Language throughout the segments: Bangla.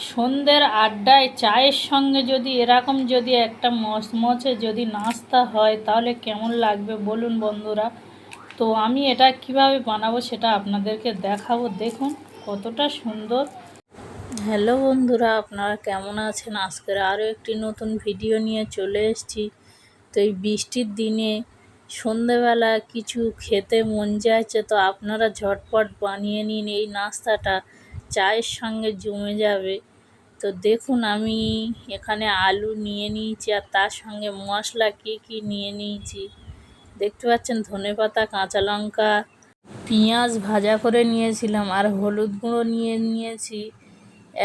সন্ধ্যের আড্ডায় চায়ের সঙ্গে যদি এরকম যদি একটা মচমচে যদি নাস্তা হয় তাহলে কেমন লাগবে বলুন বন্ধুরা। তো আমি এটা কিভাবে বানাবো সেটা আপনাদেরকে দেখাবো। দেখুন কতটা সুন্দর। হ্যালো বন্ধুরা, আপনারা কেমন আছেন? আজকের আরও একটি নতুন ভিডিও নিয়ে চলে এসেছি। তো এই বৃষ্টির দিনে সন্ধেবেলা কিছু খেতে মন চাইছে, তো আপনারা ঝটপট বানিয়ে নিন। এই নাস্তাটা চায়ের সঙ্গে জমে যাবে। তো দেখুন আমি এখানে আলু নিয়ে নিয়েছি আর তার সঙ্গে মশলা কী নিয়ে নিয়েছি দেখতে পাচ্ছেন। ধনেপাতা, কাঁচা লঙ্কা, পেঁয়াজ ভাজা করে নিয়েছিলাম আর হলুদ গুঁড়ো নিয়ে নিয়েছি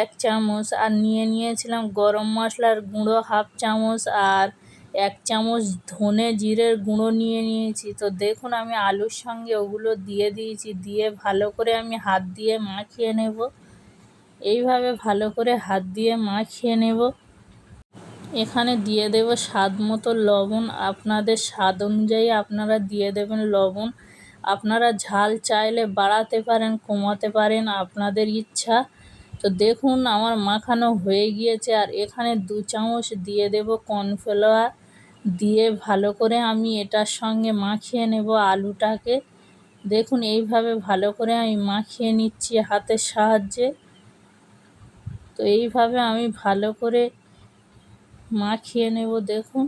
1 চামচ, আর নিয়ে নিয়েছিলাম গরম মশলার গুঁড়ো 1/2 চামচ, আর 1 চামচ ধনে জিরের গুঁড়ো নিয়ে নিয়েছি। তো দেখুন আমি আলুর সঙ্গে ওগুলো দিয়ে দিয়েছি, দিয়ে ভালো করে আমি হাত দিয়ে মাখিয়ে নেব। এইভাবে ভালো করে হাত দিয়ে মাখিয়ে নেব। এখানে দিয়ে দেব স্বাদ মতো লবণ। আপনাদের স্বাদ অনুযায়ী আপনারা দিয়ে দেবেন লবণ। আপনারা ঝাল চাইলে বাড়াতে পারেন, কমাতে পারেন, আপনাদের ইচ্ছা। তো দেখুন আমার মাখানো হয়ে গিয়েছে। আর এখানে 2 চামচ দিয়ে দেব কর্নফ্লাওয়ার, দিয়ে ভালো করে আমি এটার সঙ্গে মাখিয়ে নেব আলুটাকে। দেখুন এইভাবে ভালো করে আমি মাখিয়ে নিচ্ছি হাতের সাহায্যে। তো এইভাবে আমি ভালো করে মাখিয়ে নেব। দেখুন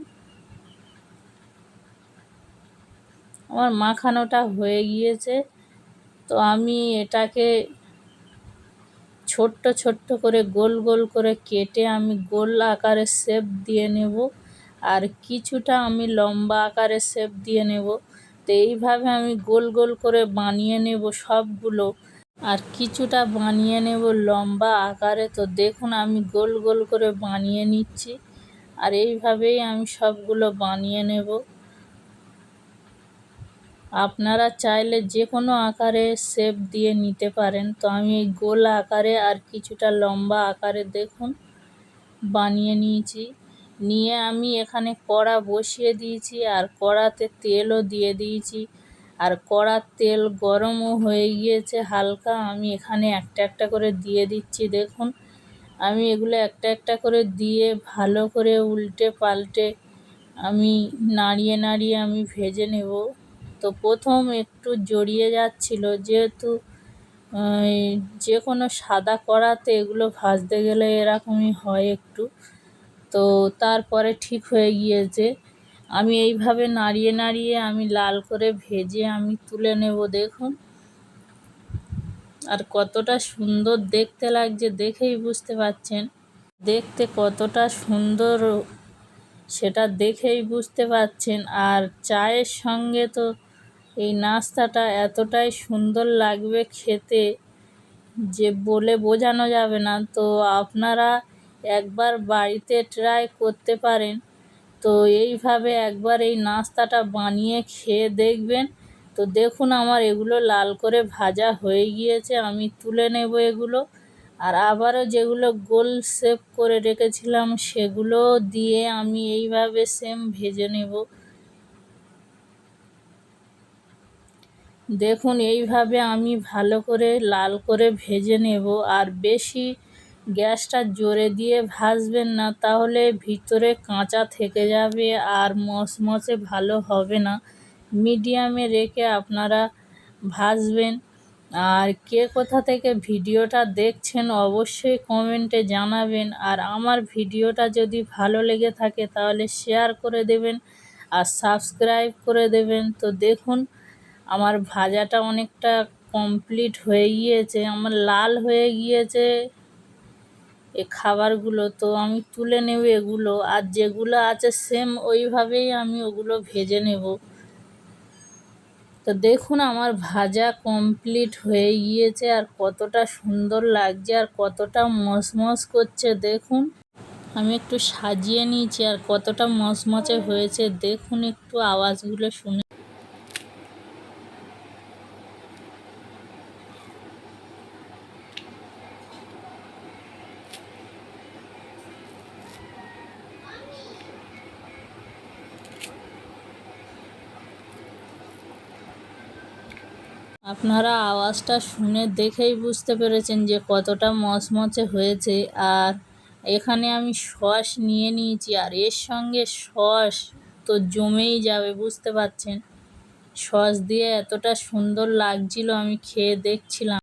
আমার মাখানোটা হয়ে গিয়েছে। তো আমি এটাকে ছোট্ট ছোট্ট করে গোল গোল করে কেটে আমি গোল আকারে শেপ দিয়ে নেব, আর কিছুটা আমি লম্বা আকারে শেপ দিয়ে নেব। তো এইভাবে আমি গোল গোল করে বানিয়ে নেব সবগুলো, আর কিছুটা বানিয়ে নেব লম্বা আকারে। তো দেখুন আমি গোল গোল করে বানিয়ে নিচ্ছি, আর এইভাবেই আমি সবগুলো বানিয়ে নেব। আপনারা চাইলে যে কোনো আকারে শেপ দিয়ে নিতে পারেন। তো আমি এই গোল আকারে আর কিছুটা লম্বা আকারে দেখুন বানিয়ে নিয়েছি। নিয়ে আমি এখানে কড়া বসিয়ে দিয়েছি, আর কড়াতে তেলও দিয়ে দিয়েছি, আর কড়ার তেল গরমও হয়ে গিয়েছে হালকা। আমি এখানে একটা একটা করে দিয়ে দিচ্ছি। দেখুন আমি এগুলো একটা একটা করে দিয়ে ভালো করে উল্টে পাল্টে আমি নাড়িয়ে নাড়িয়ে আমি ভেজে নেব। তো প্রথম একটু জড়িয়ে যাচ্ছিল, যেহেতু যে কোনো সাদা কড়াতে এগুলো ভাজতে গেলে এরকমই হয় একটু। তো তারপরে ঠিক হয়ে গিয়েছে। আমি এইভাবে নাড়িয়ে নাড়িয়ে আমি লাল করে ভেজে আমি তুলে নেব। দেখুন আর কতটা সুন্দর দেখতে লাগছে দেখেই বুঝতে পারছেন। দেখতে কতটা সুন্দর সেটা দেখেই বুঝতে পারছেন। আর চায়ের সঙ্গে তো এই নাস্তাটা এতটাই সুন্দর লাগবে খেতে যে বলে বোঝানো যাবে না। তো আপনারা একবার বাড়িতে ট্রাই করতে পারেন। তো এইভাবে একবার এই নাস্তাটা বানিয়ে খেয়ে দেখবেন। তো দেখুন আমার এগুলো লাল করে ভাজা হয়ে গিয়েছে, আমি তুলে নেব এগুলো। আর আবারও যেগুলো গোল শেপ করে রেখেছিলাম সেগুলো দিয়ে আমি এইভাবে সেম ভেজে নেব। দেখুন এইভাবে আমি ভালো করে লাল করে ভেজে নেব। আর বেশি গ্যাসটা জোরে দিয়ে ভাজবেন না, তাহলে ভিতরে কাঁচা থেকে যাবে আর মচমচে ভালো হবে না। মিডিয়ামে রেখে আপনারা ভাজবেন। আর কে কোথা থেকে ভিডিওটা দেখছেন অবশ্যই কমেন্টে জানাবেন। আর আমার ভিডিওটা যদি ভালো লেগে থাকে তাহলে শেয়ার করে দেবেন আর সাবস্ক্রাইব করে দেবেন। তো দেখুন আমার ভাজাটা অনেকটা কমপ্লিট হয়ে গিয়েছে, আমার লাল হয়ে গিয়েছে এই খাবারগুলো। তো আমি তুলে নেব এগুলো, আর যেগুলো আছে সেম ওইভাবেই আমি ওগুলো ভেজে নেব। তো দেখুন আমার ভাজা কমপ্লিট হয়ে গিয়েছে, আর কতটা সুন্দর লাগছে আর কতটা মচমচ করছে। দেখুন আমি একটু সাজিয়ে নিয়েছি আর কতটা মচমচে হয়েছে দেখুন, একটু আওয়াজগুলো শুনে। আপনারা আওয়াজটা শুনে দেখেই বুঝতে পেরেছেন যে কতটা মচমচে হয়েছে। আর এখানে আমি সস নিয়ে নিয়েছি, আর এর সঙ্গে সস তো জমেই যাবে, বুঝতে পারছেন। সস দিয়ে এতটা সুন্দর লাগছিল, আমি খেয়ে দেখছিলাম।